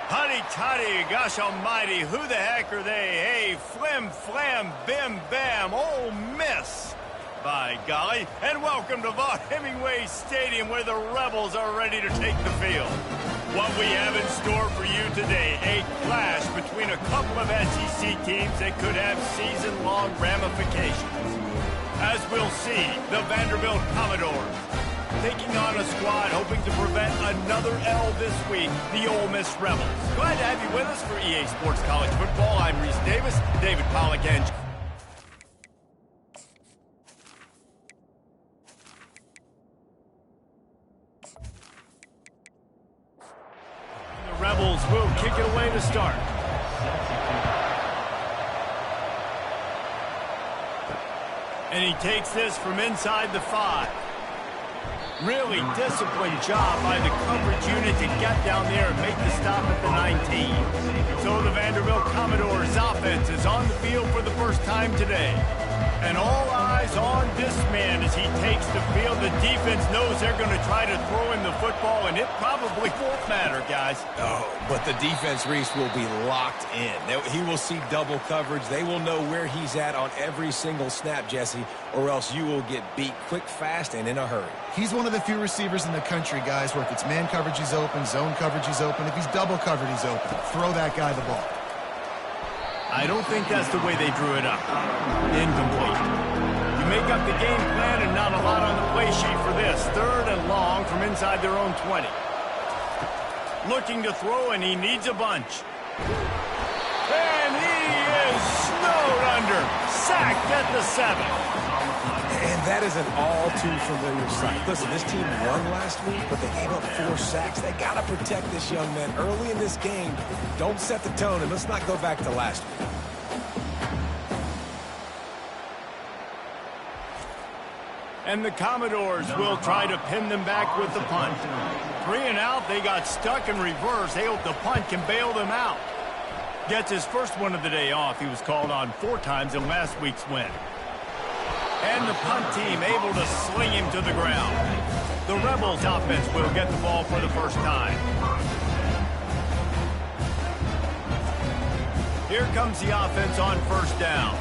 Huddy toddy, gosh almighty, who the heck are they? Hey, flim flam, bim bam, Ole Miss. By golly, and welcome to Vaught Hemingway Stadium where the Rebels are ready to take the field. What we have in store for you today, a clash between a couple of SEC teams that could have season-long ramifications. As we'll see, the Vanderbilt Commodores taking on a squad hoping to prevent another L this week, the Ole Miss Rebels. Glad to have you with us for EA Sports College Football. I'm Reese Davis, David Pollack, and the Rebels will kick it away to start. And he takes this from inside the 5. Really disciplined job by the coverage unit to get down there and make the stop at the 19. So the Vanderbilt Commodores offense is on the field for the first time today. And all eyes on this man as he takes the field. The defense knows they're going to try to throw him the football, and it probably won't matter, guys. Oh, but the defense, Reese, will be locked in. He will see double coverage. They will know where he's at on every single snap, Jesse, or else you will get beat quick, fast, and in a hurry. He's one of the few receivers in the country, guys, where if it's man coverage, he's open, zone coverage, he's open. If he's double covered, he's open. Throw that guy the ball. I don't think that's the way they drew it up. Incomplete. You make up the game plan and not a lot on the play sheet for this. 3rd and long from inside their own 20. Looking to throw, and he needs a bunch. And he is snowed under. Sacked at the 7. And that is an all-too-familiar sight. Listen, this team won last week, but they gave up 4 sacks. They got to protect this young man early in this game. Don't set the tone, and let's not go back to last week. And the Commodores will try to pin them back with the punt. 3 and out, they got stuck in reverse. They hope the punt can bail them out. Gets his first one of the day off. He was called on 4 times in last week's win. And the punt team able to sling him to the ground. The Rebels offense will get the ball for the first time. Here comes the offense on first down.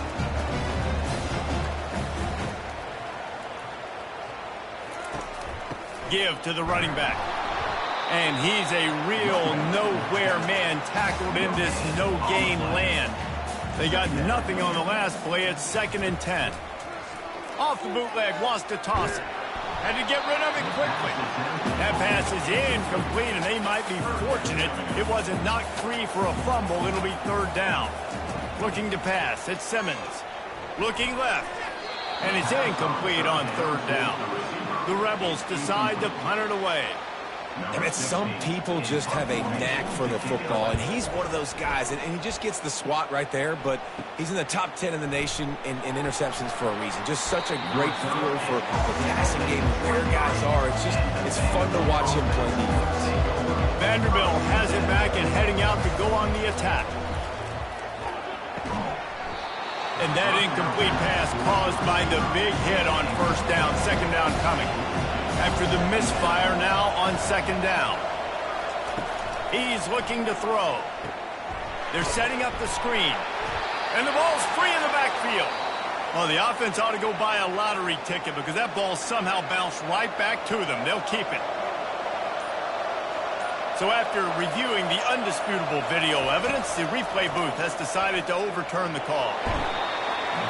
Give to the running back. And he's a real nowhere man tackled in this no-gain land. They got nothing on the last play. It's 2nd and 10. Off the bootleg, wants to toss it. Had to get rid of it quickly. That pass is incomplete, and they might be fortunate it wasn't knocked free for a fumble. It'll be 3rd down. Looking to pass, it's Simmons. Looking left, and it's incomplete on 3rd down. The Rebels decide to punt it away. And some people just have a knack for the football, and he's one of those guys, and he just gets the swat right there, but he's in the top 10 in the nation in interceptions for a reason. Just such a great feel for the passing game, where guys are. It's fun to watch him play defense. Vanderbilt has it back and heading out to go on the attack. And that incomplete pass caused by the big hit on first down, 2nd down coming. After the misfire, now on 2nd down. He's looking to throw. They're setting up the screen. And the ball's free in the backfield. Well, the offense ought to go buy a lottery ticket because that ball somehow bounced right back to them. They'll keep it. So after reviewing the undisputable video evidence, the replay booth has decided to overturn the call.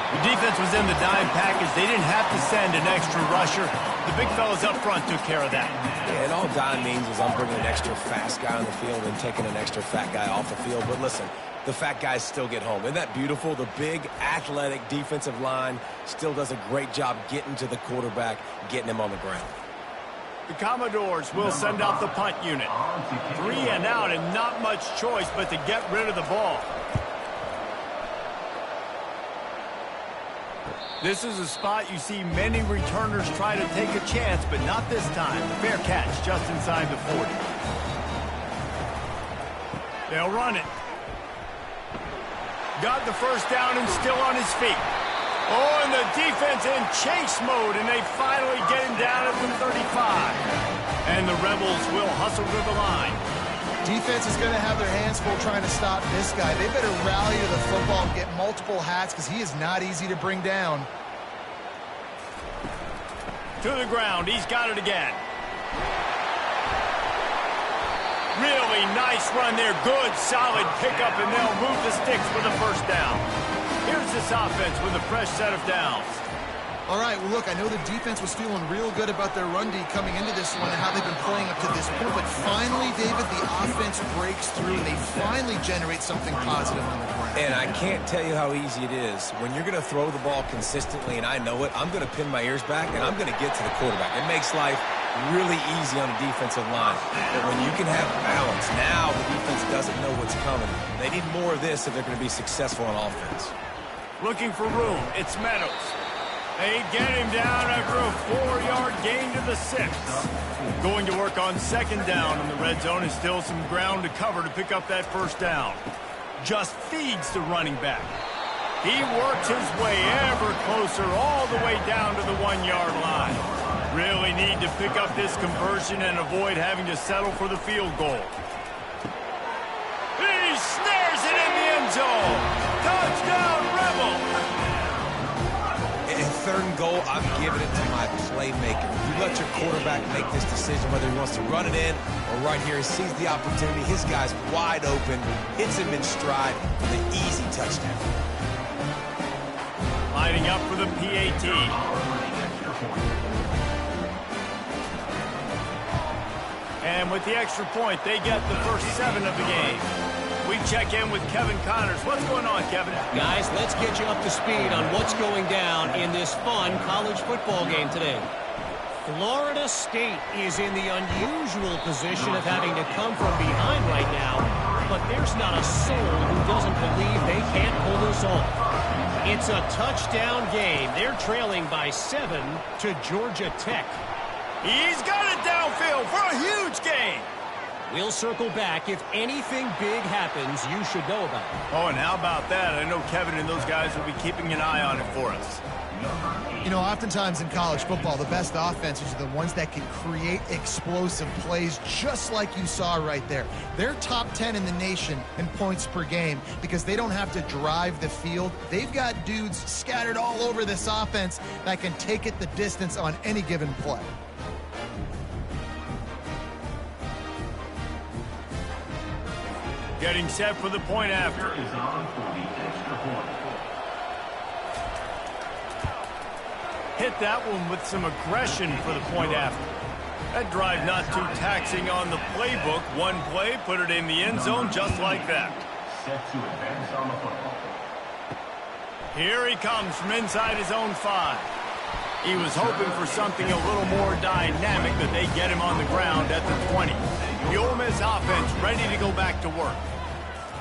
The defense was in the dime package. They didn't have to send an extra rusher. The big fellas up front took care of that. Yeah, and all dime means is I'm bringing an extra fast guy on the field and taking an extra fat guy off the field. But listen, the fat guys still get home. Isn't that beautiful? The big, athletic defensive line still does a great job getting to the quarterback, getting him on the ground. The Commodores will send out the punt unit. 3 and out and not much choice but to get rid of the ball. This is a spot you see many returners try to take a chance, but not this time. Fair catch just inside the 40. They'll run it. Got the first down and still on his feet. Oh, and the defense in chase mode, and they finally get him down at the 35. And the Rebels will hustle to the line. Defense is going to have their hands full trying to stop this guy. They better rally to the football and get multiple hats because he is not easy to bring down. To the ground. He's got it again. Really nice run there. Good, solid pickup, and they'll move the sticks for the first down. Here's this offense with a fresh set of downs. All right, well, look, I know the defense was feeling real good about their run D coming into this one and how they've been playing up to this point, but finally, David, the offense breaks through, and they finally generate something positive on the ground. And I can't tell you how easy it is. When you're going to throw the ball consistently, and I know it, I'm going to pin my ears back, and I'm going to get to the quarterback. It makes life really easy on the defensive line. But when you can have balance, now the defense doesn't know what's coming. They need more of this if they're going to be successful on offense. Looking for room. It's Meadows. They get him down after a 4-yard gain to the 6. Going to work on second down in the red zone is still some ground to cover to pick up that first down. Just feeds the running back. He works his way ever closer all the way down to the 1-yard line. Really need to pick up this conversion and avoid having to settle for the field goal. He snares it in the end zone. Touchdown, Rebel! In third and goal, I'm giving it to my playmaker. You let your quarterback make this decision whether he wants to run it in or right here. He sees the opportunity. His guy's wide open, hits him in stride with an easy touchdown. Lining up for the PAT. And with the extra point, they get the first 7 of the game. We check in with Kevin Connors. What's going on, Kevin? Guys, let's get you up to speed on what's going down in this fun college football game today. Florida State is in the unusual position of having to come from behind right now, but there's not a soul who doesn't believe they can't pull this off. It's a touchdown game. They're trailing by 7 to Georgia Tech. He's got it downfield for a huge gain. We'll circle back. If anything big happens, you should know about it. Oh, and how about that? I know Kevin and those guys will be keeping an eye on it for us. You know, oftentimes in college football, the best offenses are the ones that can create explosive plays just like you saw right there. They're top 10 in the nation in points per game because they don't have to drive the field. They've got dudes scattered all over this offense that can take it the distance on any given play. Getting set for the point after. Hit that one with some aggression for the point after. That drive not too taxing on the playbook. One play, put it in the end zone just like that. Here he comes from inside his own 5. He was hoping for something a little more dynamic, but they get him on the ground at the 20. The Ole Miss offense ready to go back to work.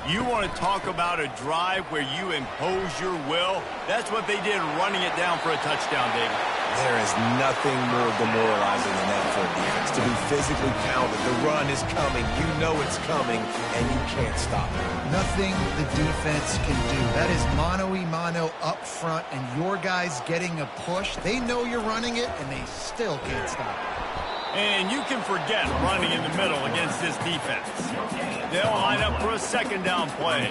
You want to talk about a drive where you impose your will? That's what they did, running it down for a touchdown, David. There is nothing more demoralizing than that for a defense. To be physically pounded, the run is coming, you know it's coming, and you can't stop it. Nothing the defense can do. That is mano-a-mano up front, and your guys getting a push. They know you're running it, and they still can't stop it. And you can forget running in the middle against this defense. They'll line up for a second down play.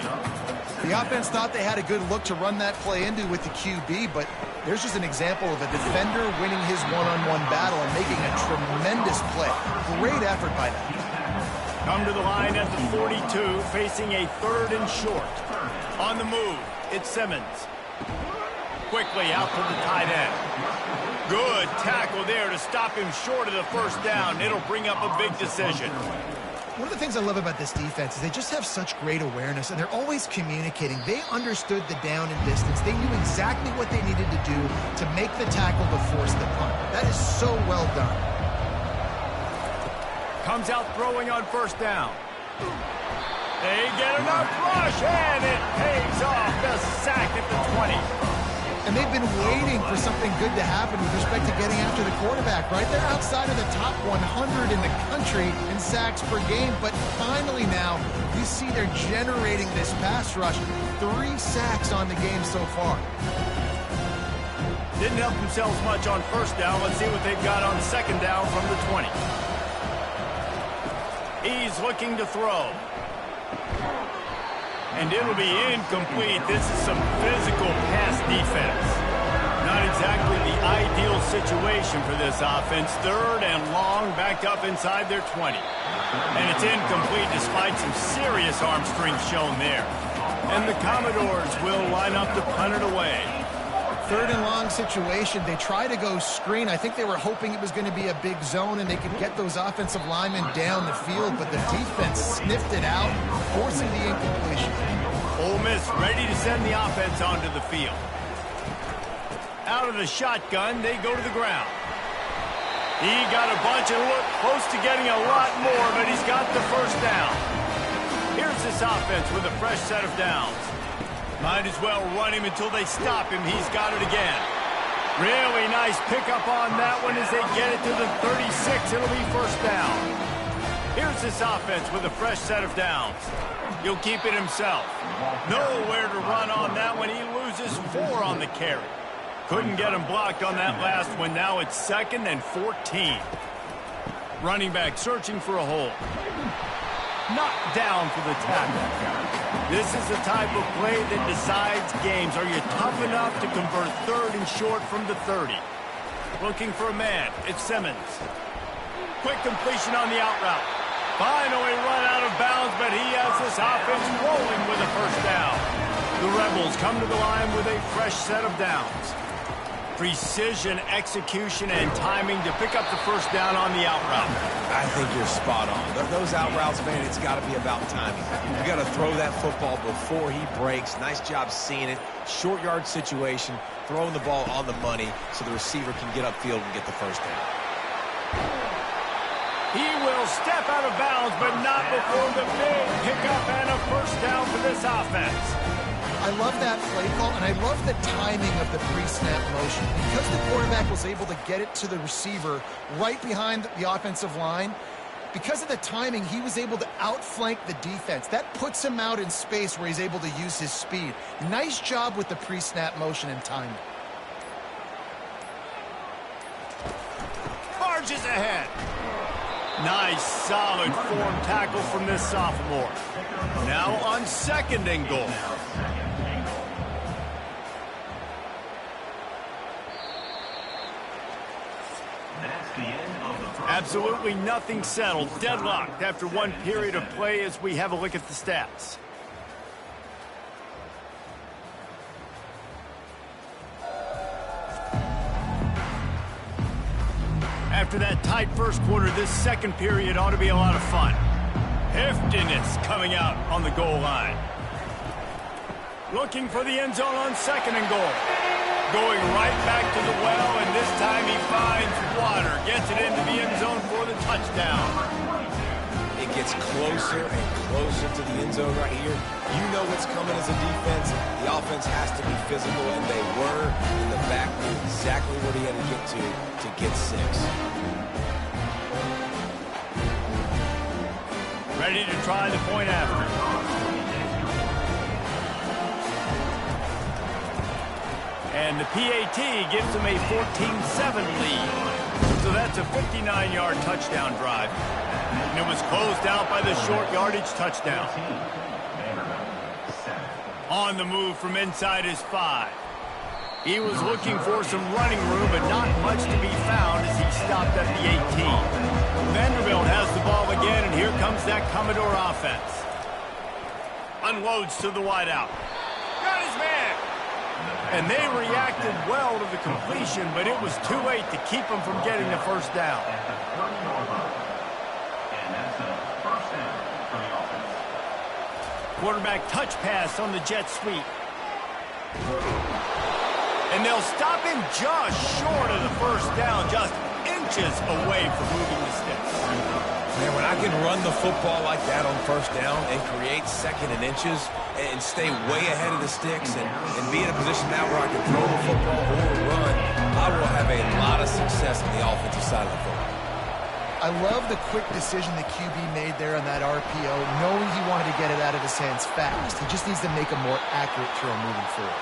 The offense thought they had a good look to run that play into with the QB, but there's just an example of a defender winning his one-on-one battle and making a tremendous play. Great effort by them. Come to the line at the 42, facing a 3rd and short. On the move, it's Simmons. Quickly out to the tight end. Good tackle there to stop him short of the first down. It'll bring up a big decision. One of the things I love about this defense is they just have such great awareness, and they're always communicating. They understood the down and distance. They knew exactly what they needed to do to make the tackle to force the punt. That is so well done. Comes out throwing on first down. They get enough rush, and it pays off. The sack at the 20. And they've been waiting for something good to happen with respect to getting after the quarterback, right? They're outside of the top 100 in the country in sacks per game, but finally now you see they're generating this pass rush. 3 sacks on the game so far. Didn't help themselves much on first down. Let's see what they've got on second down from the 20. He's looking to throw. And it'll be incomplete. This is some physical pass defense. Not exactly the ideal situation for this offense. 3rd and long, backed up inside their 20. And it's incomplete despite some serious arm strength shown there. And the Commodores will line up to punt it away. 3rd and long situation. They try to go screen. I think they were hoping it was going to be a big zone and they could get those offensive linemen down the field, but the defense sniffed it out, forcing the incompletion. Ole Miss ready to send the offense onto the field. Out of the shotgun, they go to the ground. He got a bunch and looked close to getting a lot more, but he's got the first down. Here's this offense with a fresh set of downs. Might as well run him until they stop him. He's got it again. Really nice pickup on that one as they get it to the 36. It'll be first down. Here's this offense with a fresh set of downs. He'll keep it himself. Nowhere to run on that one. He loses 4 on the carry. Couldn't get him blocked on that last one. Now it's 2nd and 14. Running back searching for a hole. Knocked down for the tackle. This is the type of play that decides games. Are you tough enough to convert 3rd and short from the 30? Looking for a man. It's Simmons. Quick completion on the out route. Finally run out of bounds, but he has this offense rolling with a first down. The Rebels come to the line with a fresh set of downs. Precision, execution, and timing to pick up the first down on the out route. I think you're spot on. Those out routes, man, it's got to be about timing. You got to throw that football before he breaks. Nice job seeing it. Short yard situation, throwing the ball on the money so the receiver can get upfield and get the first down. He will step out of bounds, but not before the big pickup and a first down for this offense. I love that play call, and I love the timing of the pre-snap motion. Because the quarterback was able to get it to the receiver right behind the offensive line, because of the timing, he was able to outflank the defense. That puts him out in space where he's able to use his speed. Nice job with the pre-snap motion and timing. Marches ahead. Nice, solid form tackle from this sophomore. Now on 2nd and goal. Absolutely nothing settled. Deadlocked after one period of play as we have a look at the stats. After that tight first quarter, this second period ought to be a lot of fun. Heftiness coming out on the goal line. Looking for the end zone on 2nd and goal. Going right back to the well, and this time he finds water. Gets it into the end zone for the touchdown. It gets closer and closer to the end zone right here. You know what's coming as a defense. The offense has to be physical, and they were. And the back knew exactly where he had to get 6. Ready to try the point after. And the PAT gives them a 14-7 lead. So that's a 59-yard touchdown drive. And it was closed out by the short yardage touchdown. On the move from inside his 5. He was looking for some running room, but not much to be found as he stopped at the 18. Vanderbilt has the ball again, and here comes that Commodore offense. Unloads to the wideout. Got his man. And they reacted well to the completion, but it was too late to keep them from getting the first down. Quarterback touch pass on the jet sweep. And they'll stop him just short of the first down, just inches away from moving the sticks. Man, when I can run the football like that on first down and create 2nd and inches and stay way ahead of the sticks and be in a position now where I can throw the football or run, I will have a lot of success on the offensive side of the football. I love the quick decision the QB made there on that RPO, knowing he wanted to get it out of his hands fast. He just needs to make a more accurate throw moving forward.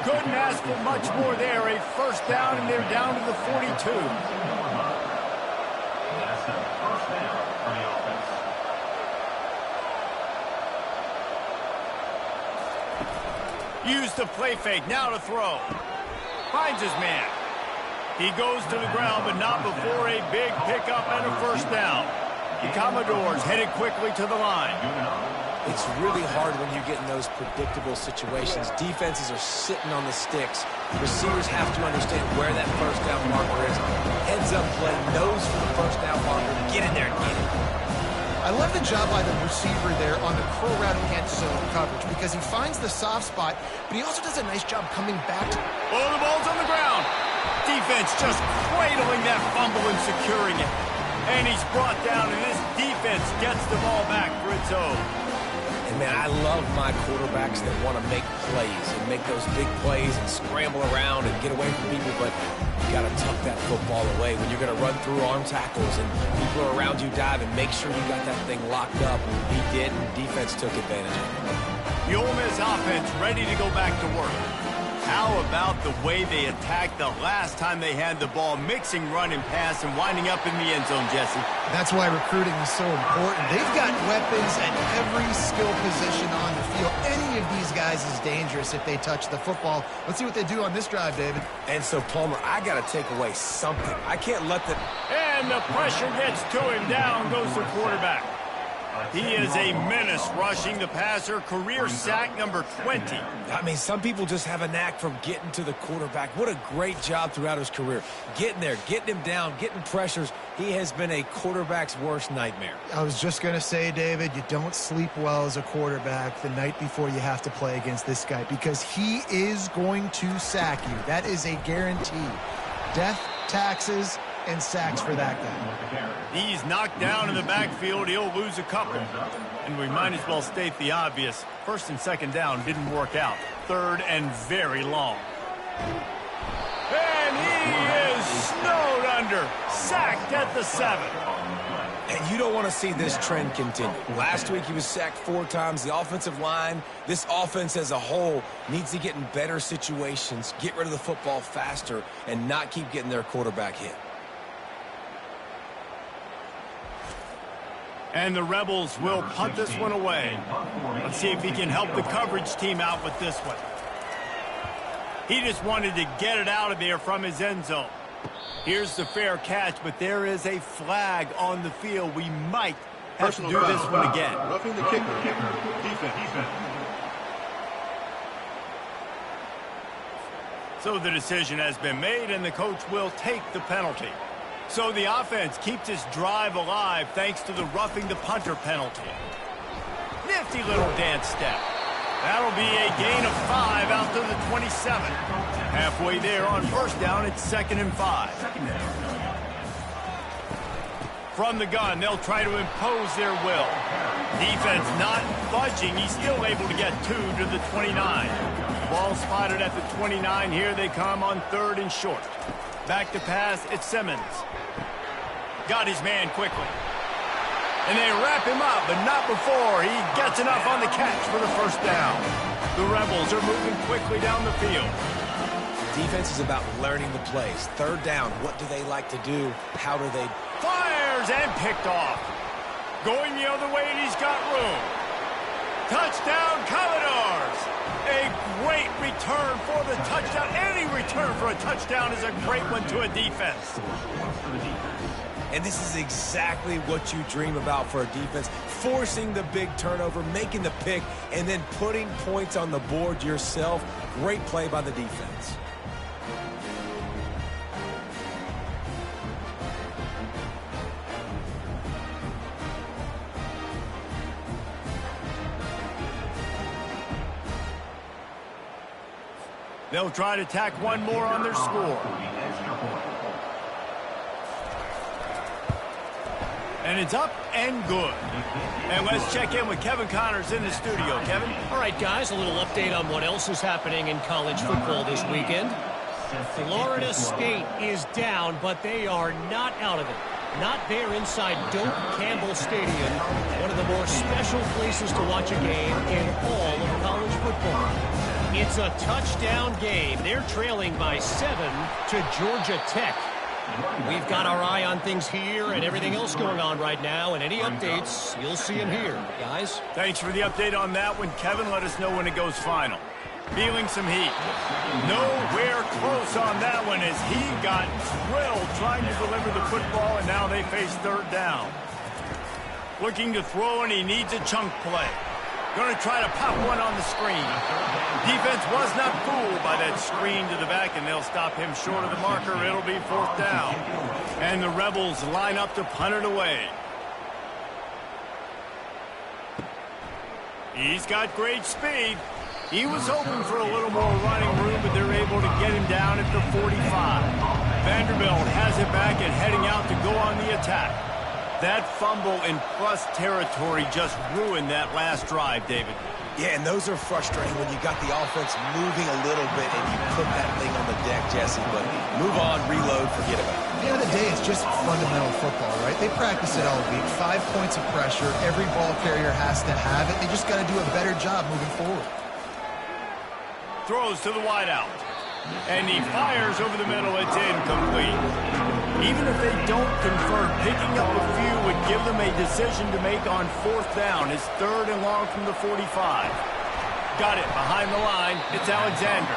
Couldn't ask for much more there. A first down, and they're down to the 42. Use the play fake, now to throw. Finds his man. He goes to the ground, but not before a big pickup and a first down. The Commodores headed quickly to the line. It's really hard when you get in those predictable situations. Defenses are sitting on the sticks. Receivers have to understand where that first down marker is. Heads up play, nose for the first down marker. Get in there and get it. I love the job by the receiver there on the curl route against zone coverage because he finds the soft spot, but he also does a nice job coming back to... Oh, the ball's on the ground. Defense just cradling that fumble and securing it. And he's brought down, and this defense gets the ball back for its own. And, man, I love my quarterbacks that want to make plays and make those big plays and scramble around and get away from people, but you got to tuck that football away when you're going to run through arm tackles and people are around you dive, and make sure you got that thing locked up. He did, and defense took advantage of it. The Ole Miss offense ready to go back to work. How about the way they attacked the last time they had the ball, mixing run and pass and winding up in the end zone, Jesse? That's why recruiting is so important. They've got weapons at every skill position on the field. Any of these guys is dangerous if they touch the football. Let's see what they do on this drive, David. And so, Palmer, I got to take away something. I can't let the... And the pressure gets to him. Down goes the quarterback. He is a menace rushing the passer. Career sack number 20. I mean, some people just have a knack for getting to the quarterback. What a great job throughout his career. Getting there, getting him down, getting pressures. He has been a quarterback's worst nightmare. I was just going to say, David, you don't sleep well as a quarterback the night before you have to play against this guy because he is going to sack you. That is a guarantee. Death, taxes, and sacks for that guy. He's knocked down in the backfield. He'll lose a couple. And we might as well state the obvious. First and second down didn't work out. Third and very long. And he is snowed under. Sacked at the 7. And you don't want to see this trend continue. Last week he was sacked 4 times. The offensive line, this offense as a whole, needs to get in better situations, get rid of the football faster, and not keep getting their quarterback hit. And the Rebels will punt this one away. Let's see if he can help the coverage team out with this one. He just wanted to get it out of there from his end zone. Here's the fair catch, but there is a flag on the field. We might have to do this one again. Roughing the kicker. Defense. So the decision has been made, and the coach will take the penalty. So the offense keeps its drive alive thanks to the roughing the punter penalty. Nifty little dance step. That'll be a gain of 5 out to the 27. Halfway there on first down, it's 2nd and 5. From the gun, they'll try to impose their will. Defense not budging. He's still able to get 2 to the 29. Ball spotted at the 29. Here they come on 3rd and short. Back to pass, it's Simmons. Got his man quickly. And they wrap him up, but not before he gets enough on the catch for the first down. The Rebels are moving quickly down the field. Defense is about learning the plays. 3rd down, what do they like to do? How do they... Fires and picked off. Going the other way, and he's got room. Touchdown, Commodores. A great return for the touchdown. Any return for a touchdown is a great one to a defense. And this is exactly what you dream about for a defense. Forcing the big turnover, making the pick, and then putting points on the board yourself. Great play by the defense. They'll try to tack one more on their score. And it's up and good. And let's check in with Kevin Connors in the studio. Kevin? All right, guys, a little update on what else is happening in college football this weekend. Florida State is down, but they are not out of it. Not there inside Doak Campbell Stadium, one of the more special places to watch a game in all of college football. It's a touchdown game. They're trailing by 7 to Georgia Tech. We've got our eye on things here and everything else going on right now, and any updates, you'll see them here, guys. Thanks for the update on that one, Kevin. Let us know when it goes final. Feeling some heat. Nowhere close on that one as he got drilled trying to deliver the football, and now they face third down. Looking to throw, and he needs a chunk play. Going to try to pop one on the screen. Defense was not fooled by that screen to the back, and they'll stop him short of the marker. It'll be fourth down. And the Rebels line up to punt it away. He's got great speed. He was hoping for a little more running room, but they're able to get him down at the 45. Vanderbilt has it back and heading out to go on the attack. That fumble in plus territory just ruined that last drive, David. Yeah, and those are frustrating when you got the offense moving a little bit and you put that thing on the deck, Jesse. But move on, reload, forget about it. At the end of the day, it's just fundamental football, right? They practice it all week. 5 points of pressure. Every ball carrier has to have it. They just got to do a better job moving forward. Throws to the wideout. And he fires over the middle. It's incomplete. Even if they don't convert, picking up a few would give them a decision to make on fourth down. It's third and long from the 45. Got it behind the line. It's Alexander.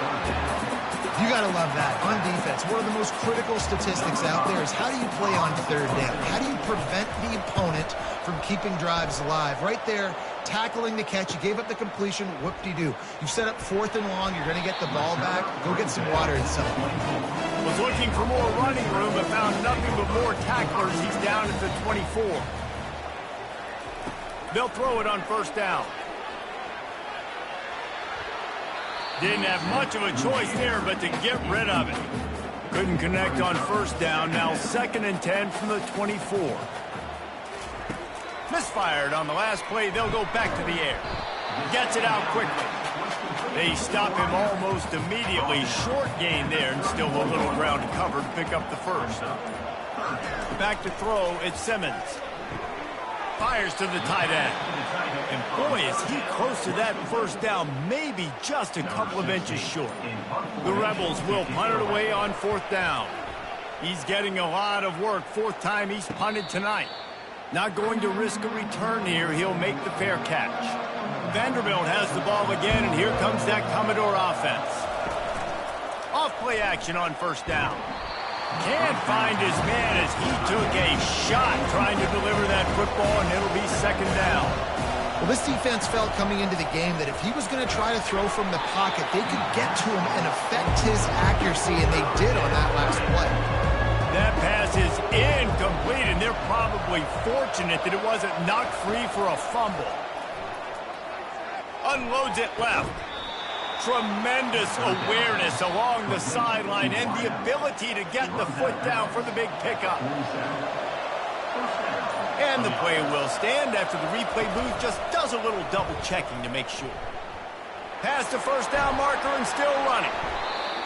You got to love that. On defense, one of the most critical statistics out there is how do you play on third down? How do you prevent the opponent from keeping drives alive? Right there, tackling the catch. You gave up the completion. Whoop-de-doo. You set up fourth and long. You're going to get the ball back. Go get some water and something. Was looking for more running room, but found nothing but more tacklers. He's down at the 24. They'll throw it on first down. Didn't have much of a choice there, but to get rid of it. Couldn't connect on first down. Now second and 10 from the 24. Misfired on the last play. They'll go back to the air. Gets it out quickly. They stop him almost immediately. Short gain there, and still a little ground to cover to pick up the first. Back to throw, it's Simmons. Fires to the tight end. And boy, is he close to that first down, maybe just a couple of inches short. The Rebels will punt it away on fourth down. He's getting a lot of work. Fourth time he's punted tonight. Not going to risk a return here. He'll make the fair catch. Vanderbilt has the ball again, and here comes that Commodore offense. Off-play action on first down. Can't find his man as he took a shot trying to deliver that football, and it'll be second down. Well, this defense felt coming into the game that if he was going to try to throw from the pocket, they could get to him and affect his accuracy, and they did on that last play. That pass is incomplete, and they're probably fortunate that it wasn't knocked free for a fumble. Unloads it left. Tremendous awareness along the sideline and the ability to get the foot down for the big pickup. And the play will stand after the replay booth just does a little double checking to make sure. Past the first down marker and still running.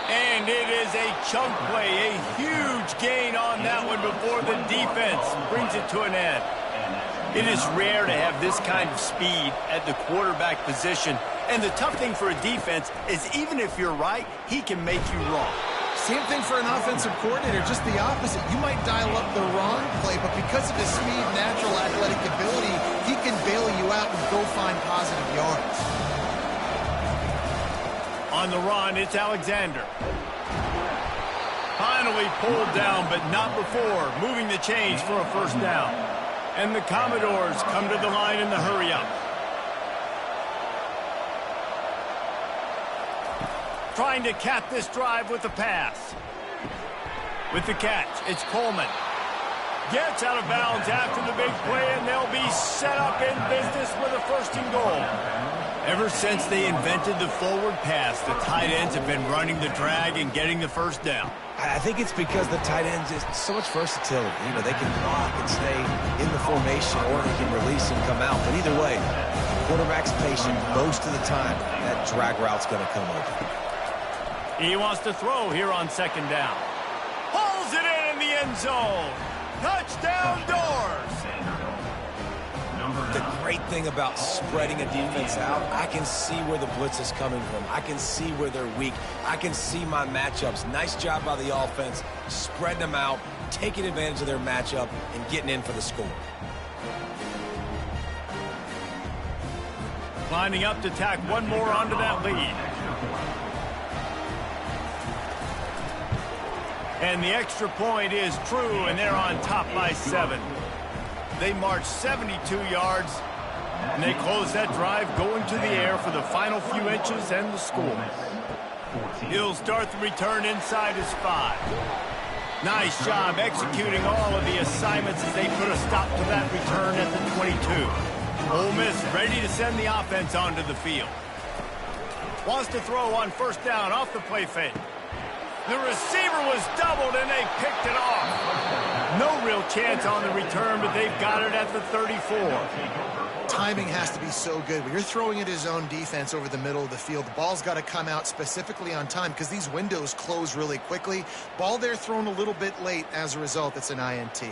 And it is a chunk play, a huge gain on that one before the defense brings it to an end. It is rare to have this kind of speed at the quarterback position. And the tough thing for a defense is even if you're right, he can make you wrong. Same thing for an offensive coordinator, just the opposite. You might dial up the wrong play, but because of his speed, natural athletic ability, he can bail you out and go find positive yards. On the run, it's Alexander. Finally pulled down, but not before moving the chains for a first down. And the Commodores come to the line in the hurry-up. Trying to cap this drive with a pass. With the catch, it's Coleman. Gets out of bounds after the big play, and they'll be set up in business with a first and goal. Ever since they invented the forward pass, the tight ends have been running the drag and getting the first down. I think it's because the tight ends is so much versatility. You know, they can block and stay in the formation, or they can release and come out. But either way, quarterback's patient most of the time. That drag route's going to come over. He wants to throw here on second down. Pulls it in the end zone. Touchdown Doors. The great thing about spreading a defense out, I can see where the blitz is coming from. I can see where they're weak. I can see my matchups. Nice job by the offense, spreading them out, taking advantage of their matchup, and getting in for the score. Lining up to tack one more onto that lead. And the extra point is true, and they're on top by 7. They march 72 yards, and they close that drive going to the air for the final few inches and the score. He'll start the return inside his 5. Nice job executing all of the assignments as they put a stop to that return at the 22. Ole Miss ready to send the offense onto the field. Wants to throw on first down off the play fake. The receiver was doubled, and they picked it off. No real chance on the return, but they've got it at the 34. Timing has to be so good. When you're throwing at his own defense over the middle of the field, the ball's got to come out specifically on time because these windows close really quickly. Ball there thrown a little bit late. As a result, it's an INT.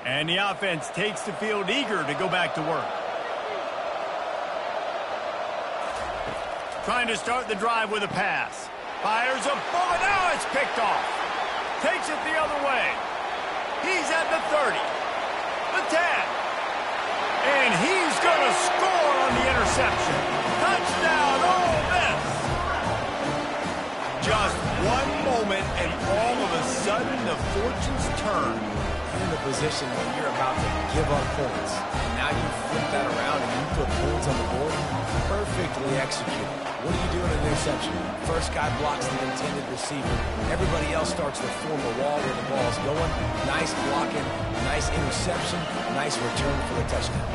And the offense takes the field eager to go back to work. Trying to start the drive with a pass. Fires a bullet. Now it's picked off. Takes it the other way. He's at the 30. The 10. And he's going to score on the interception. Touchdown, Ole Miss. Just one moment, and all of a sudden the fortunes turn. In the position when you're about to give up points. And now you flip that around and you put points on the board. Perfectly executed. What do you do in an interception? First guy blocks the intended receiver. Everybody else starts to form a wall where the ball's going. Nice blocking, nice interception, nice return for the touchdown.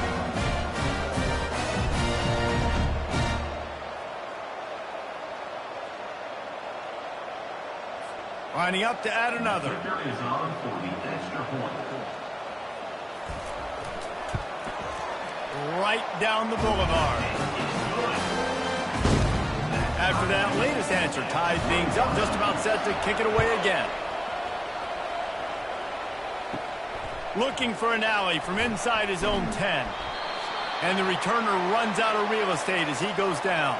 Lining up to add another. Right down the boulevard. After that latest answer ties things up, just about set to kick it away again. Looking for an alley from inside his own 10. And the returner runs out of real estate as he goes down.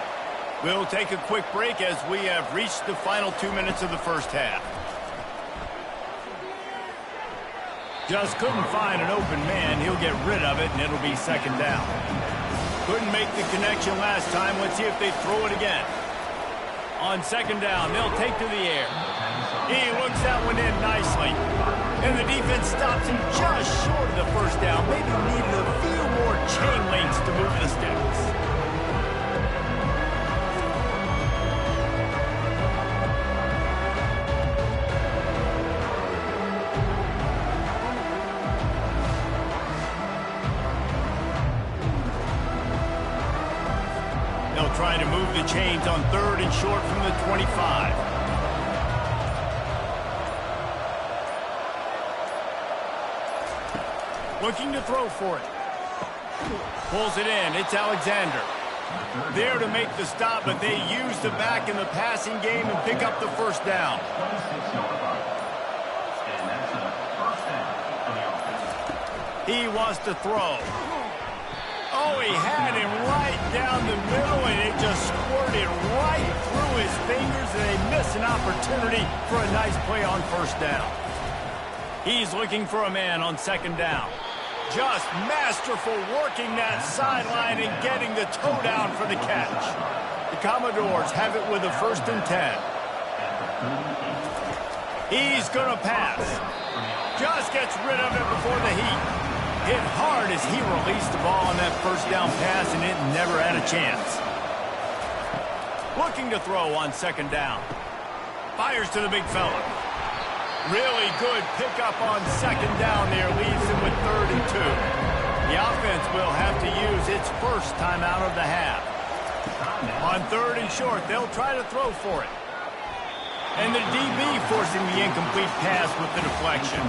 We'll take a quick break as we have reached the final 2 minutes of the first half. Just couldn't find an open man. He'll get rid of it, and it'll be second down. Couldn't make the connection last time. Let's see if they throw it again. On second down, they'll take to the air. He looks that one in nicely. And the defense stops him just short of the first down. Maybe needed a few more chain links to move the sticks. Trying to move the chains on third and short from the 25. Looking to throw for it. Pulls it in. It's Alexander. There to make the stop, but they use the back in the passing game and pick up the first down. He wants to throw. Oh, he had him right down the middle, and it just squirted right through his fingers, and they miss an opportunity for a nice play on first down. He's looking for a man on second down. Just masterful working that sideline and getting the toe down for the catch. The Commodores have it with a 1st and 10. He's going to pass. Just gets rid of it before the heat. Hit hard as he released the ball on that first down pass, and it never had a chance. Looking to throw on second down. Fires to the big fella. Really good pickup on second down there. Leaves him with 3rd and 2. The offense will have to use its first timeout of the half. On 3rd and short, they'll try to throw for it. And the DB forcing the incomplete pass with the deflection.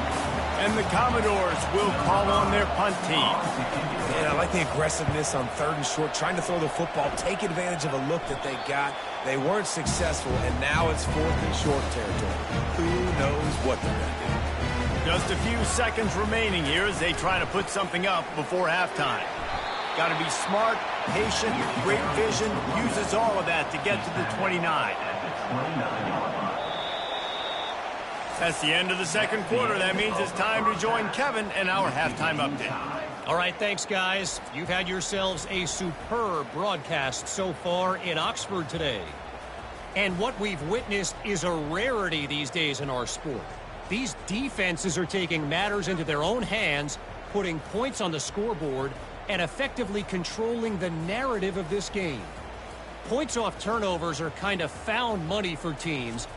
And the Commodores will call on their punt team. Yeah, I like the aggressiveness on 3rd and short, trying to throw the football, take advantage of a look that they got. They weren't successful, and now it's 4th and short territory. Who knows what they're going to do? Just a few seconds remaining here as they try to put something up before halftime. Got to be smart, patient, great vision, uses all of that to get to the 29. That's the end of the second quarter. That means it's time to join Kevin in our halftime update. All right, thanks, guys. You've had yourselves a superb broadcast so far in Oxford today. And what we've witnessed is a rarity these days in our sport. These defenses are taking matters into their own hands, putting points on the scoreboard, and effectively controlling the narrative of this game. Points off turnovers are kind of found money for teams,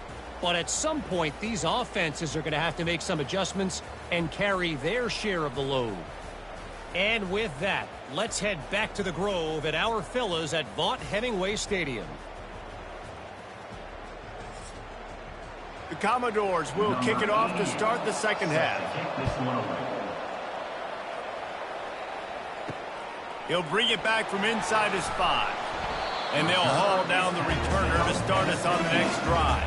but at some point, these offenses are going to have to make some adjustments and carry their share of the load. And with that, let's head back to the Grove at our fellas at Vaught-Hemingway Stadium. The Commodores will kick it off to start the second half. He'll bring it back from inside his 5. And they'll haul down the returner to start us on the next drive.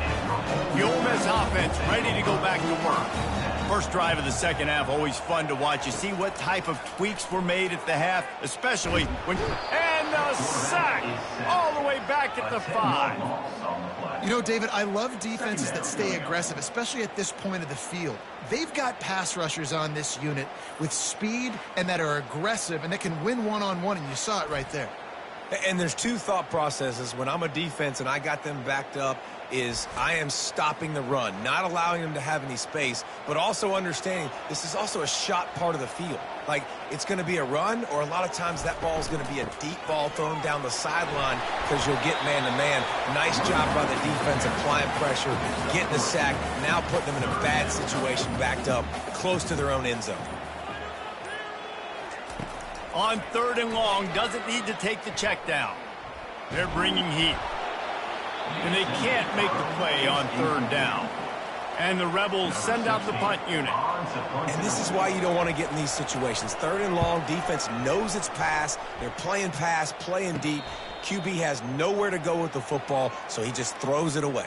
The Ole Miss offense ready to go back to work. First drive of the second half, always fun to watch. You see what type of tweaks were made at the half, especially when... And the sack! All the way back at the 5. You know, David, I love defenses that stay aggressive, especially at this point of the field. They've got pass rushers on this unit with speed and that are aggressive and that can win one-on-one, and you saw it right there. And there's two thought processes when I'm a defense and I got them backed up is I am stopping the run, not allowing them to have any space, but also understanding this is also a shot part of the field. Like, it's going to be a run, or a lot of times that ball is going to be a deep ball thrown down the sideline because you'll get man-to-man. Nice job by the defense applying pressure, getting the sack, now putting them in a bad situation backed up close to their own end zone. On 3rd and long, doesn't need to take the check down. They're bringing heat. And they can't make the play on 3rd down. And the Rebels send out the punt unit. And this is why you don't want to get in these situations. 3rd and long, defense knows it's pass. They're playing pass, playing deep. QB has nowhere to go with the football, so he just throws it away.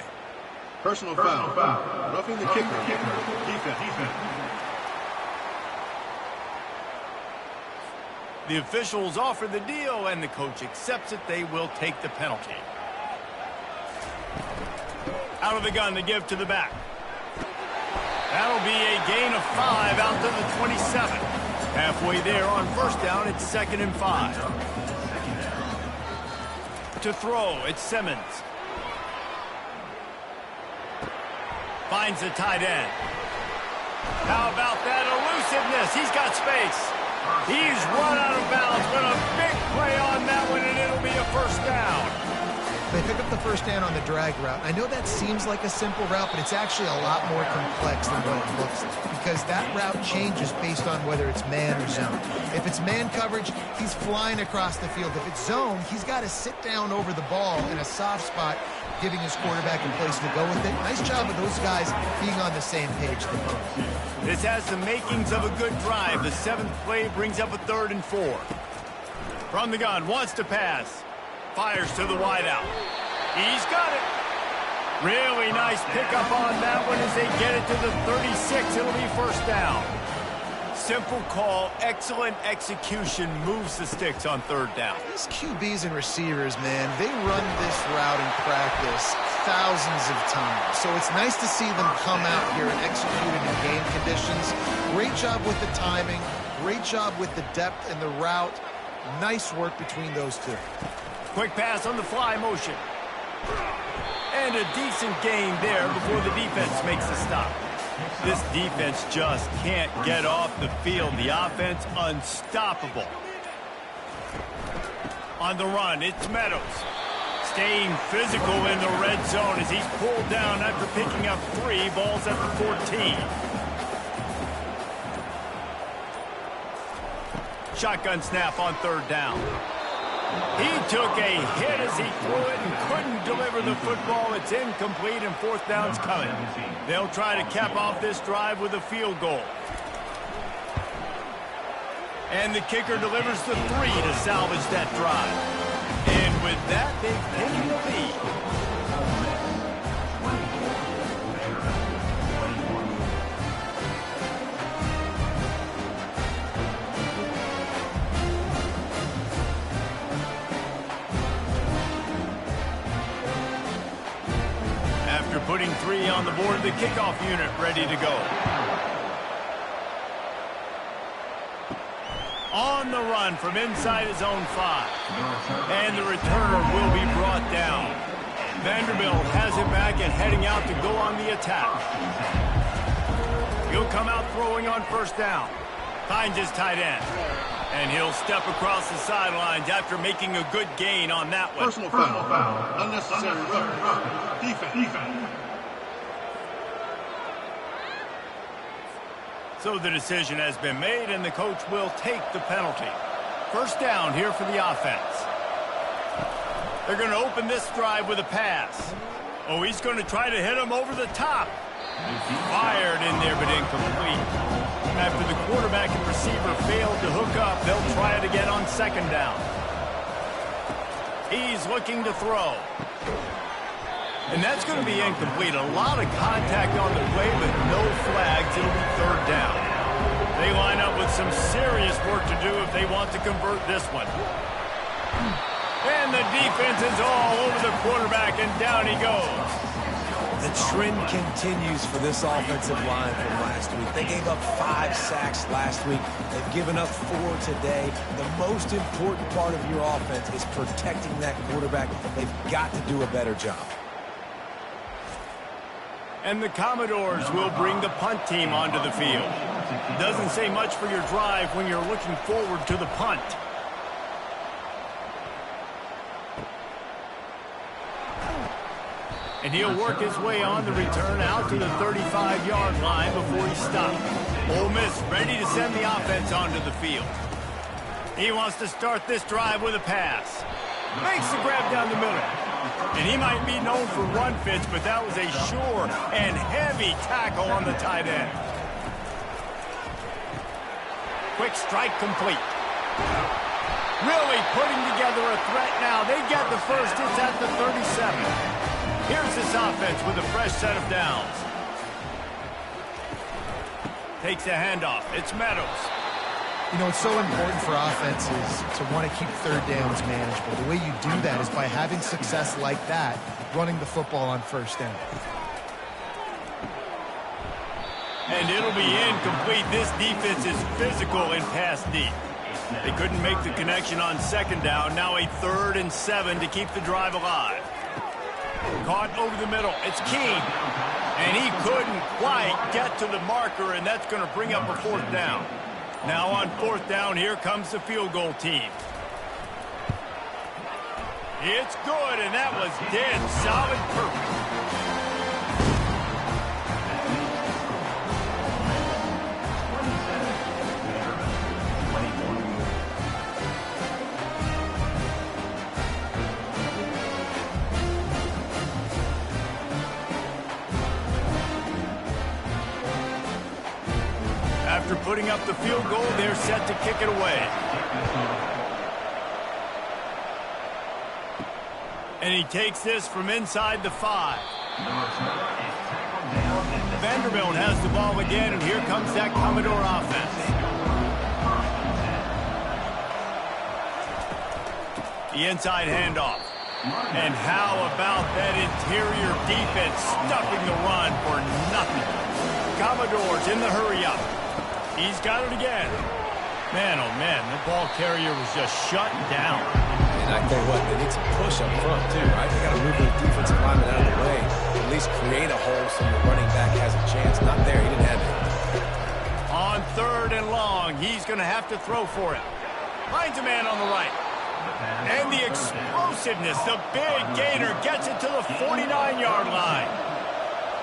Personal foul. Roughing the kicker. Defense. The officials offer the deal, and the coach accepts it. They will take the penalty. Out of the gun to give to the back. That'll be a gain of 5 out to the 27. Halfway there on 1st down, it's 2nd and 5. To throw, it's Simmons. Finds the tight end. How about that elusiveness? He's got space. He's run out of bounds, but a big play on that one, and it'll be a 1st down. They pick up the 1st down on the drag route. I know that seems like a simple route, but it's actually a lot more complex than what it looks like, because that route changes based on whether it's man or zone. If it's man coverage, he's flying across the field. If it's zone, he's got to sit down over the ball in a soft spot, giving his quarterback a place to go with it. Nice job of those guys being on the same page. This has the makings of a good drive. The 7th play brings up a 3rd and 4. From the gun, wants to pass. Fires to the wideout. He's got it. Really nice pickup on that one as they get it to the 36. It'll be 1st down. Simple call, excellent execution, moves the sticks on 3rd down. These QBs and receivers, man, they run this route in practice thousands of times. So it's nice to see them come out here and execute it in game conditions. Great job with the timing. Great job with the depth and the route. Nice work between those two. Quick pass on the fly motion. And a decent gain there before the defense makes the stop. This defense just can't get off the field. The offense unstoppable. On the run, it's Meadows. Staying physical in the red zone as he's pulled down after picking up 3 balls at the 14. Shotgun snap on 3rd down. He took a hit as he threw it and couldn't deliver the football. It's incomplete, and 4th down's coming. They'll try to cap off this drive with a field goal. And the kicker delivers the 3 to salvage that drive. And with that, they've taken the lead. Putting 3 on the board, the kickoff unit ready to go. On the run from inside his own 5. And the returner will be brought down. Vanderbilt has it back and heading out to go on the attack. He'll come out throwing on first down. Finds his tight end. And he'll step across the sidelines after making a good gain on that one. Personal foul. Unnecessary roughness. Defense. So the decision has been made, and the coach will take the penalty. First down here for the offense. They're going to open this drive with a pass. Oh, he's going to try to hit him over the top. Fired in there, but incomplete. After the quarterback and receiver failed to hook up, they'll try it again on second down. He's looking to throw. And that's going to be incomplete. A lot of contact on the play, but no flags. It'll be third down. They line up with some serious work to do if they want to convert this one. And the defense is all over the quarterback, and down he goes. The trend continues for this offensive line from last week. They gave up 5 sacks last week. They've given up 4 today. The most important part of your offense is protecting that quarterback. They've got to do a better job. And the Commodores will bring the punt team onto the field. Doesn't say much for your drive when you're looking forward to the punt. And he'll work his way on the return out to the 35-yard line before he stops. Ole Miss ready to send the offense onto the field. He wants to start this drive with a pass. Makes the grab down the middle. And he might be known for run fits, but that was a sure and heavy tackle on the tight end. Quick strike complete. Really putting together a threat now. They get the first. It's at the 37. Here's this offense with a fresh set of downs. Takes a handoff. It's Meadows. You know, it's so important for offenses to want to keep third downs manageable. The way you do that is by having success like that, running the football on first down. And it'll be incomplete. This defense is physical in pass deep. They couldn't make the connection on second down. Now a 3rd and 7 to keep the drive alive. Caught over the middle. It's King. And he couldn't quite get to the marker, and that's going to bring up a 4th down. Now on 4th down, here comes the field goal team. It's good, and that was dead solid perfect. After putting up the field goal, they're set to kick it away. And he takes this from inside the 5. Vanderbilt has the ball again, and here comes that Commodore offense. The inside handoff. And how about that interior defense stuffing the run for nothing? Commodores in the hurry-up. He's got it again. Man, oh man, the ball carrier was just shut down. And I tell you what, they need some push up front too, right? They got to move the defensive lineman out of the way. At least create a hole so your running back has a chance. Not there, he didn't have it. On 3rd and long, he's going to have to throw for it. Finds a man on the right. And the explosiveness, the big gainer gets it to the 49-yard line.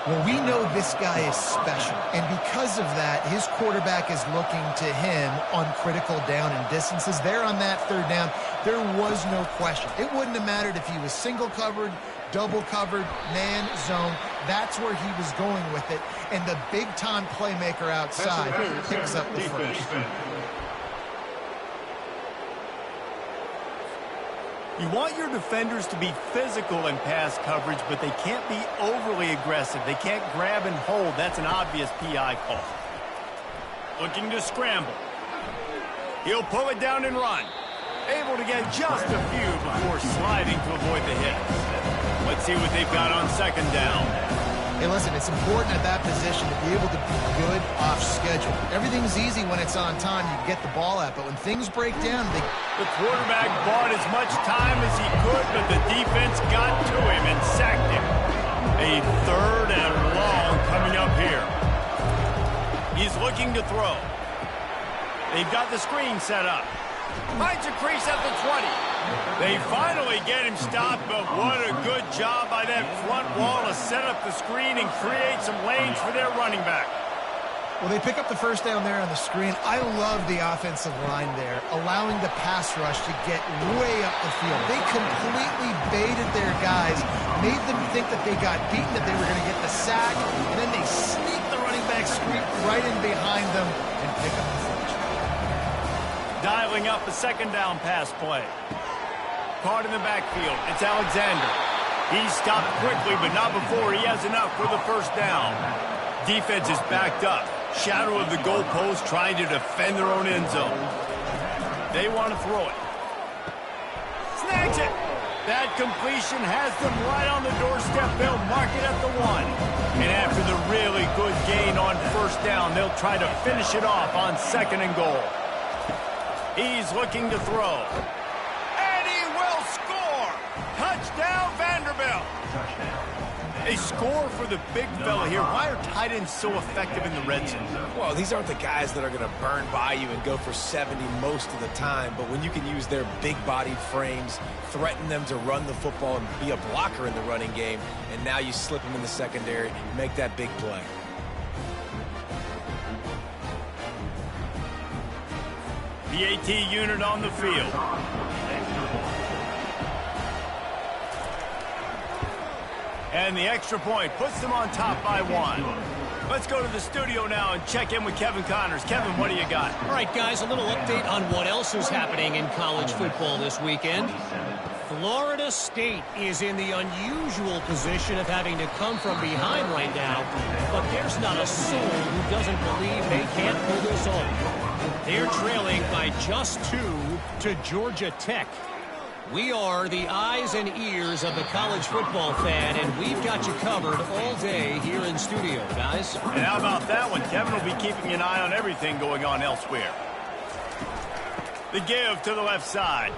Well, we know this guy is special, and because of that, his quarterback is looking to him on critical down and distances. There on that 3rd down, there was no question. It wouldn't have mattered if he was single covered, double covered, man, zone. That's where he was going with it, and the big-time playmaker outside picks up the first. You want your defenders to be physical in pass coverage, but they can't be overly aggressive. They can't grab and hold. That's an obvious PI call. Looking to scramble. He'll pull it down and run. Able to get just a few before sliding to avoid the hit. Let's see what they've got on second down. Hey, listen, it's important at that position to be able to be good off schedule. schedule. Everything's easy when it's on time. You get the ball out, but when things break down, The quarterback bought as much time as he could, but the defense got to him and sacked him. A 3rd and long coming up here. He's looking to throw. They've got the screen set up. Finds a crease at the 20. They finally get him stopped, but what a good job by that front wall to set up the screen and create some lanes for their running back. well, they pick up the first down there on the screen. I love the offensive line there, allowing the pass rush to get way up the field. They completely baited their guys, made them think that they got beaten, that they were going to get the sack, and then they sneak the running back screen right in behind them and pick up the first. Dialing up a 2nd down pass play. Caught in the backfield. It's Alexander. He's stopped quickly, but not before he has enough for the first down. Defense is backed up. Shadow of the goalpost, trying to defend their own end zone. They want to throw it. Snags it. That completion has them right on the doorstep. They'll mark it at the 1. And after the really good gain on first down, they'll try to finish it off on 2nd and goal. He's looking to throw. And he will score! Touchdown, Vanderbilt! A score for the big fella here. Why are tight ends so effective in the red zone? Well, these aren't the guys that are going to burn by you and go for 70 most of the time, but when you can use their big-bodied frames, threaten them to run the football and be a blocker in the running game, and now you slip them in the secondary, make that big play. The AT unit on the field. And the extra point puts them on top by 1. Let's go to the studio now and check in with Kevin Connors. Kevin, what do you got? All right, guys, a little update on what else is happening in college football this weekend. Florida State is in the unusual position of having to come from behind right now, but there's not a soul who doesn't believe they can't pull this off. They're trailing by just 2 to Georgia Tech. We are the eyes and ears of the college football fan, and we've got you covered all day here in studio, guys. And how about that one? Kevin will be keeping an eye on everything going on elsewhere. The give to the left side.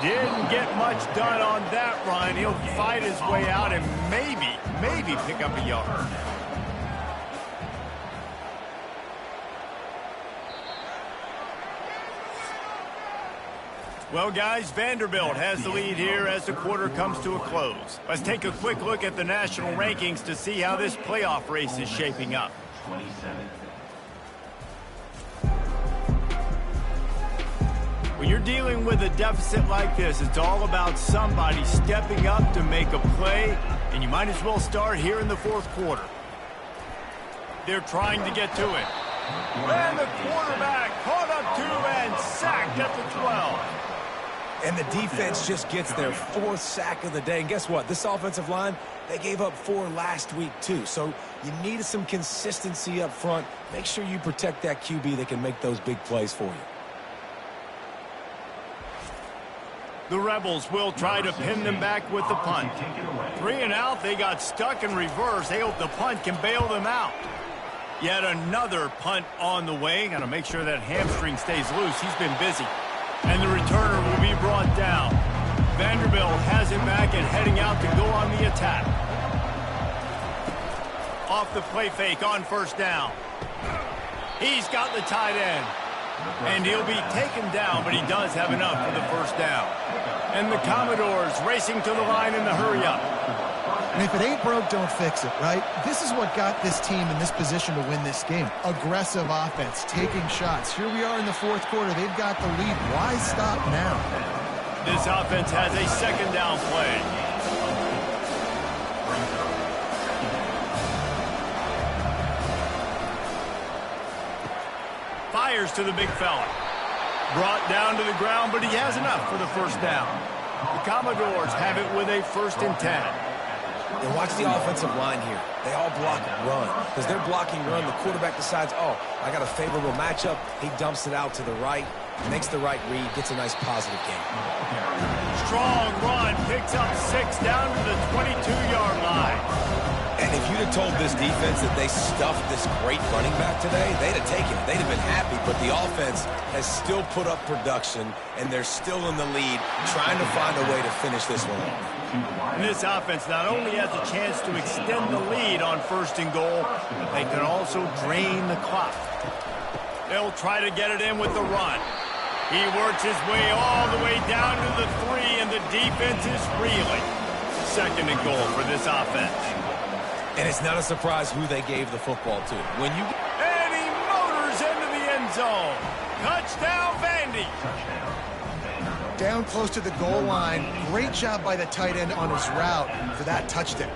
Didn't get much done on that run. He'll fight his way out and maybe pick up a yard. Well, guys, Vanderbilt has the lead here as the quarter comes to a close. Let's take a quick look at the national rankings to see how this playoff race is shaping up. When you're dealing with a deficit like this, it's all about somebody stepping up to make a play, and you might as well start here in the 4th quarter. They're trying to get to it. And the quarterback caught up to and sacked at the 12. And the defense just gets their 4th sack of the day. And guess what? This offensive line, they gave up 4 last week too. So you need some consistency up front. Make sure you protect that QB that can make those big plays for you. The Rebels will try to pin them back with the punt. 3 and out, they got stuck in reverse. They hope the punt can bail them out. Yet another punt on the way. Got to make sure that hamstring stays loose. He's been busy. And the returner will be brought down. Vanderbilt has him back and heading out to go on the attack. Off the play fake on first down. He's got the tight end. And he'll be taken down, but he does have enough for the first down. And the Commodores racing to the line in the hurry-up. And if it ain't broke, don't fix it, right? This is what got this team in this position to win this game. Aggressive offense, taking shots. Here we are in the 4th quarter. They've got the lead. Why stop now? This offense has a 2nd down play. Fires to the big fella. Brought down to the ground, but he has enough for the first down. The Commodores have it with a 1st and 10. And watch the offensive line here. They all block run. Because they're blocking run, the quarterback decides, oh, I got a favorable matchup. He dumps it out to the right, makes the right read, gets a nice positive gain. Strong run, picks up 6 down to the 22-yard line. And if you'd have told this defense that they stuffed this great running back today, they'd have taken it. They'd have been happy, but the offense has still put up production, and they're still in the lead, trying to find a way to finish this one off. And this offense not only has a chance to extend the lead on 1st and goal, but they can also drain the clock. They'll try to get it in with the run. He works his way all the way down to the 3, and the defense is reeling. 2nd and goal for this offense. And it's not a surprise who they gave the football to. And he motors into the end zone. Touchdown, Vandy. Down close to the goal line. Great job by the tight end on his route for that touchdown.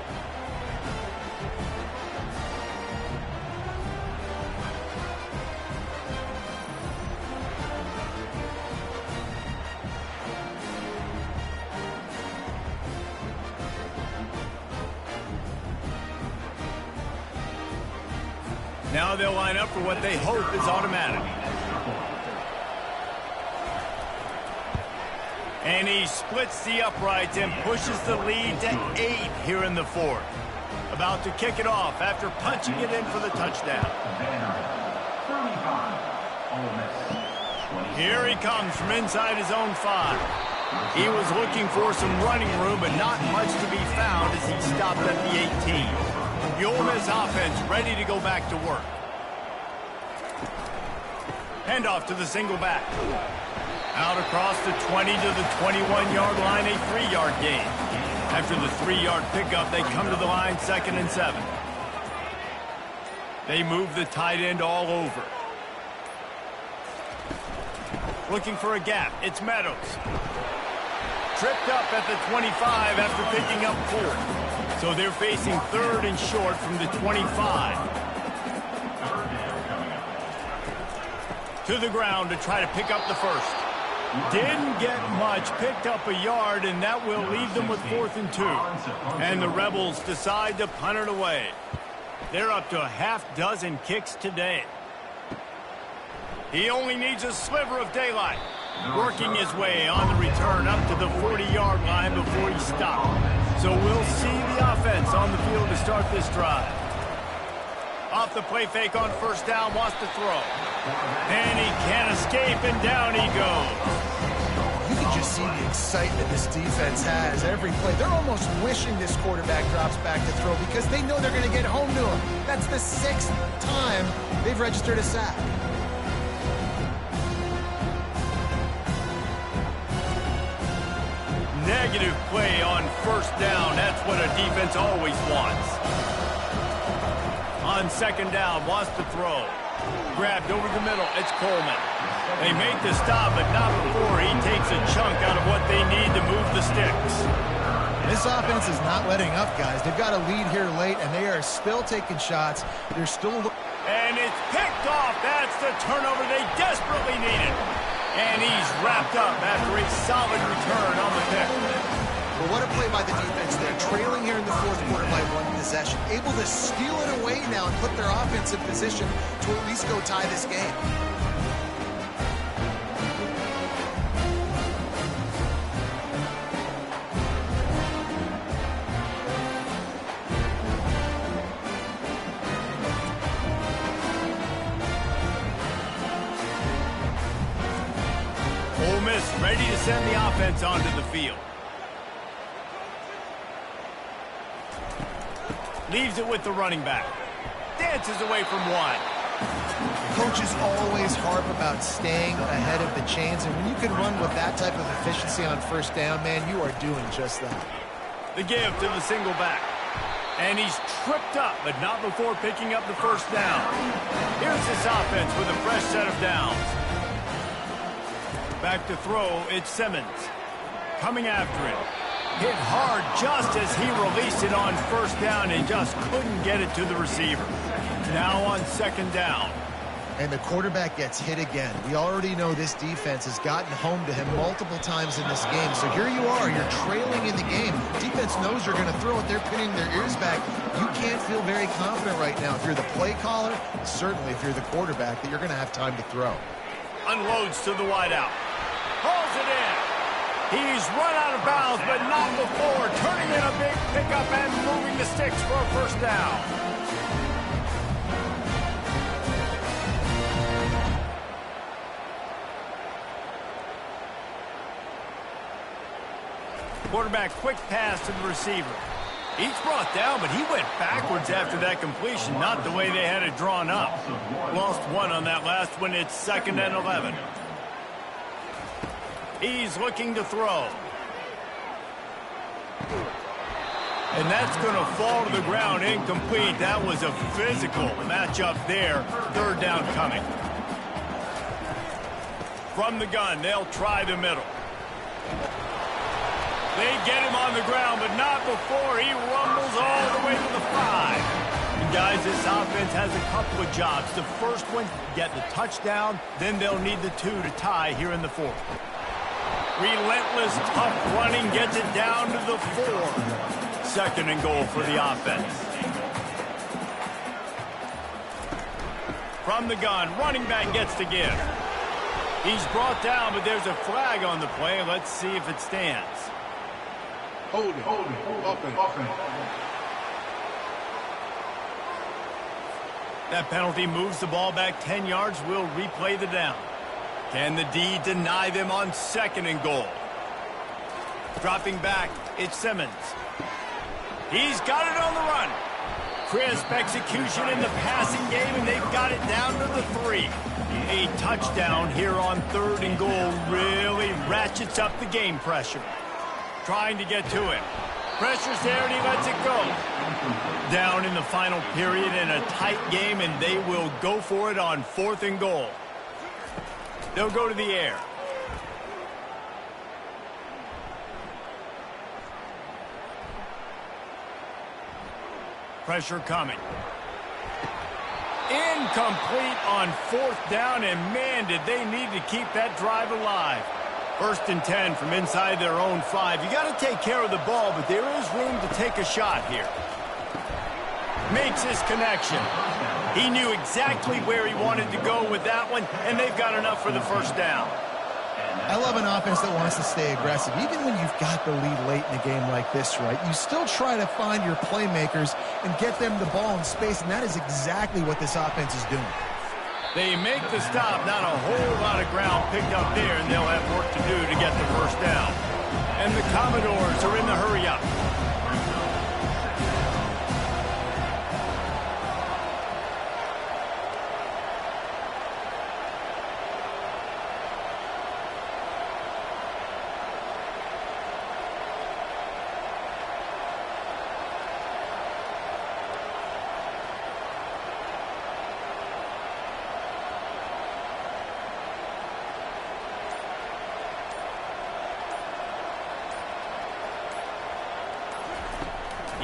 Now they'll line up for what they hope is automatic. And he splits the uprights and pushes the lead to 8 here in the 4th. About to kick it off after punching it in for the touchdown. Here he comes from inside his own 5. He was looking for some running room, but not much to be found as he stopped at the 18. The Ole Miss offense ready to go back to work. Handoff to the single back. Out across the 20 to the 21-yard line, a 3-yard gain. After the 3-yard pickup, they come to the line 2nd and 7. They move the tight end all over. Looking for a gap. It's Meadows. Tripped up at the 25 after picking up 4. So they're facing 3rd and short from the 25. To the ground to try to pick up the 1st. Didn't get much, picked up a yard, and that will leave them with 4th and 2. And the Rebels decide to punt it away. They're up to a half-dozen kicks today. He only needs a sliver of daylight. Working his way on the return up to the 40-yard line before he stopped. So we'll see the offense on the field to start this drive. Off the play fake on 1st down, wants to throw. And he can't escape, and down he goes. You can just see the excitement this defense has every play. They're almost wishing this quarterback drops back to throw because they know they're going to get home to him. That's the 6th time they've registered a sack. Negative play on 1st down. That's what a defense always wants. On 2nd down, wants to throw. Grabbed over the middle. It's Coleman. They make the stop, but not before he takes a chunk out of what they need to move the sticks. This offense is not letting up, guys. They've got a lead here late, and they are still taking shots. They're still... And it's picked off. That's the turnover they desperately needed. And he's wrapped up after a solid return on the pick. But what a play by the defense there. Trailing here in the 4th quarter by 1 possession. Able to steal it away now and put their offense in position to at least go tie this game. Ole Miss ready to send the offense onto the field. Leaves it with the running back. Dances away from 1. Coaches always harp about staying ahead of the chains, and when you can run with that type of efficiency on 1st down, man, you are doing just that. The give to the single back. And he's tripped up, but not before picking up the 1st down. Here's this offense with a fresh set of downs. Back to throw, it's Simmons. Coming after it. Hit hard just as he released it on 1st down and just couldn't get it to the receiver. Now on 2nd down. And the quarterback gets hit again. We already know this defense has gotten home to him multiple times in this game. So here you are, you're trailing in the game. Defense knows you're going to throw it. They're pinning their ears back. You can't feel very confident right now. If you're the play caller, certainly if you're the quarterback, that you're going to have time to throw. Unloads to the wideout. Hauls it in. He's run out of bounds, but not before turning in a big pickup and moving the sticks for a first down. Quarterback quick pass to the receiver. He's brought down, but he went backwards after that completion, not the way they had it drawn up. Lost one on that last one. It's 2nd and 11. He's looking to throw. And that's going to fall to the ground incomplete. That was a physical matchup there. 3rd down coming. From the gun, they'll try the middle. They get him on the ground, but not before he rumbles all the way to the 5. And guys, this offense has a couple of jobs. The first one, get the touchdown. Then they'll need the 2 to tie here in the 4th. Relentless, tough running gets it down to the 4. 2nd and goal for the offense. From the gun, running back gets to give. He's brought down, but there's a flag on the play. Let's see if it stands. Hold it. Offense. That penalty moves the ball back 10 yards. We'll replay the down. Can the D deny them on 2nd and goal? Dropping back, it's Simmons. He's got it on the run. Crisp execution in the passing game, and they've got it down to the 3. A touchdown here on 3rd and goal really ratchets up the game pressure. Trying to get to him. Pressure's there, and he lets it go. Down in the final period in a tight game, and they will go for it on 4th and goal. They'll go to the air. Pressure coming. Incomplete on 4th down, and man, did they need to keep that drive alive. 1st and 10 from inside their own 5. You got to take care of the ball, but there is room to take a shot here. Makes his connection. He knew exactly where he wanted to go with that one, and they've got enough for the first down. I love an offense that wants to stay aggressive. Even when you've got the lead late in a game like this, right, you still try to find your playmakers and get them the ball in space, and that is exactly what this offense is doing. They make the stop, not a whole lot of ground picked up there, and they'll have work to do to get the first down. And the Commodores are in the hurry-up.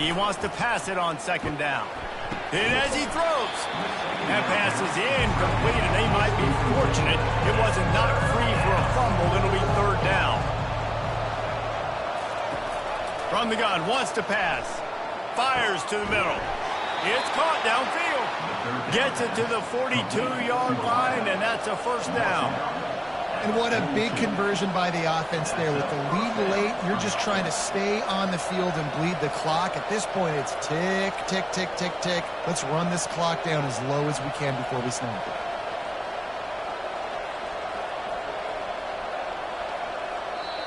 He wants to pass it on 2nd down. And as he throws, that pass is incomplete, and they might be fortunate it wasn't knocked free for a fumble. It'll be 3rd down. From the gun, wants to pass. Fires to the middle. It's caught downfield. Gets it to the 42-yard line, and that's a first down. And what a big conversion by the offense there. With the lead late, you're just trying to stay on the field and bleed the clock. At this point, it's tick, tick, tick, tick, tick. Let's run this clock down as low as we can before we snap it.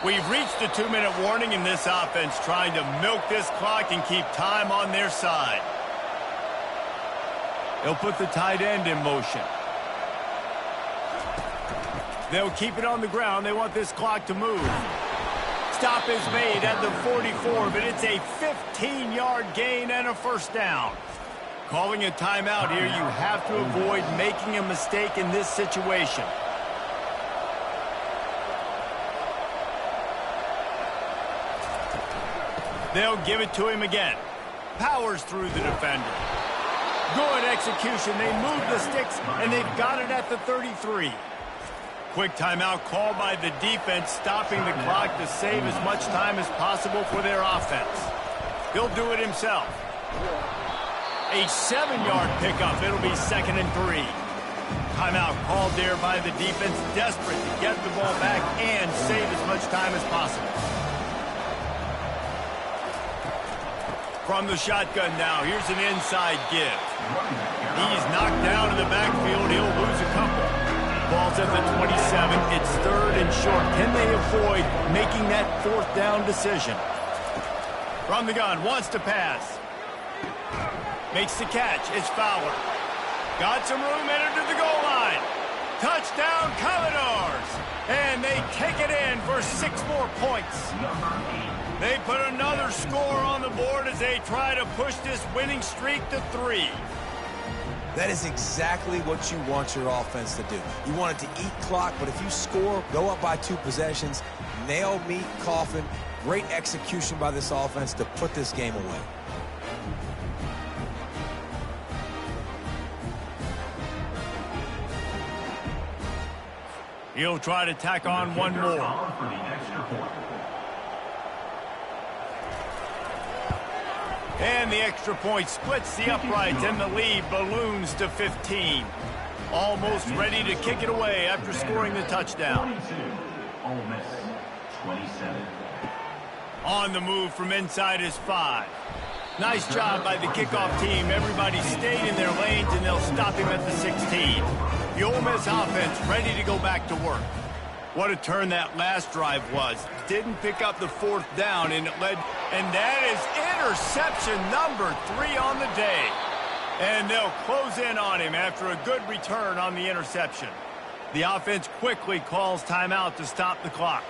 We've reached the 2-minute warning in this offense, trying to milk this clock and keep time on their side. They'll put the tight end in motion. They'll keep it on the ground. They want this clock to move. Stop is made at the 44, but it's a 15-yard gain and a first down. Calling a timeout here, you have to avoid making a mistake in this situation. They'll give it to him again. Powers through the defender. Good execution. They move the sticks, and they've got it at the 33. Quick timeout called by the defense, stopping the clock to save as much time as possible for their offense. He'll do it himself. A 7-yard pickup. It'll be 2nd and 3. Timeout called there by the defense, desperate to get the ball back and save as much time as possible. From the shotgun now, here's an inside give. He's knocked down in the backfield. He'll lose a couple. Ball's at the 27. It's 3rd and short. Can they avoid making that 4th down decision? From the gun, wants to pass. Makes the catch. It's Fowler. Got some room, entered to the goal line. Touchdown, Commodores. And they take it in for 6 more points. They put another score on the board as they try to push this winning streak to 3. That is exactly what you want your offense to do. You want it to eat clock, but if you score, go up by 2 possessions, nail, meet, coffin. Great execution by this offense to put this game away. He'll try to tack on one more. And the extra point splits the uprights, and the lead balloons to 15. Almost ready to kick it away after scoring the touchdown. 22, Ole Miss, 27. On the move from inside his 5. Nice job by the kickoff team. Everybody stayed in their lanes, and they'll stop him at the 16. The Ole Miss offense ready to go back to work. What a turn that last drive was. Didn't pick up the 4th down, and it led. And that is interception number 3 on the day. And they'll close in on him after a good return on the interception. The offense quickly calls timeout to stop the clock.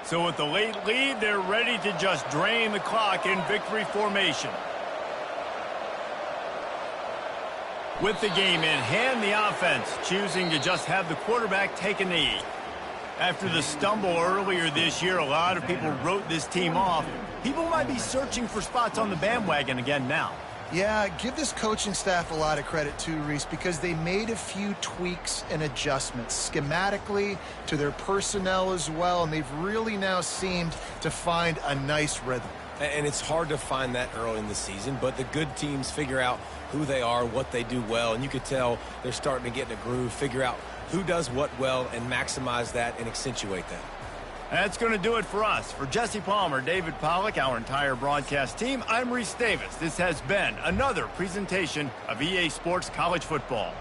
So with the late lead, they're ready to just drain the clock in victory formation. With the game in hand, the offense choosing to just have the quarterback take a knee. After the stumble earlier this year, a lot of people wrote this team off. People might be searching for spots on the bandwagon again now. Yeah, give this coaching staff a lot of credit too, Reese, because they made a few tweaks and adjustments schematically to their personnel as well, and they've really now seemed to find a nice rhythm. And it's hard to find that early in the season, but the good teams figure out who they are, what they do well, and you could tell they're starting to get in a groove, figure out who does what well, and maximize that and accentuate that. That's going to do it for us. For Jesse Palmer, David Pollack, our entire broadcast team, I'm Reese Davis. This has been another presentation of EA Sports College Football.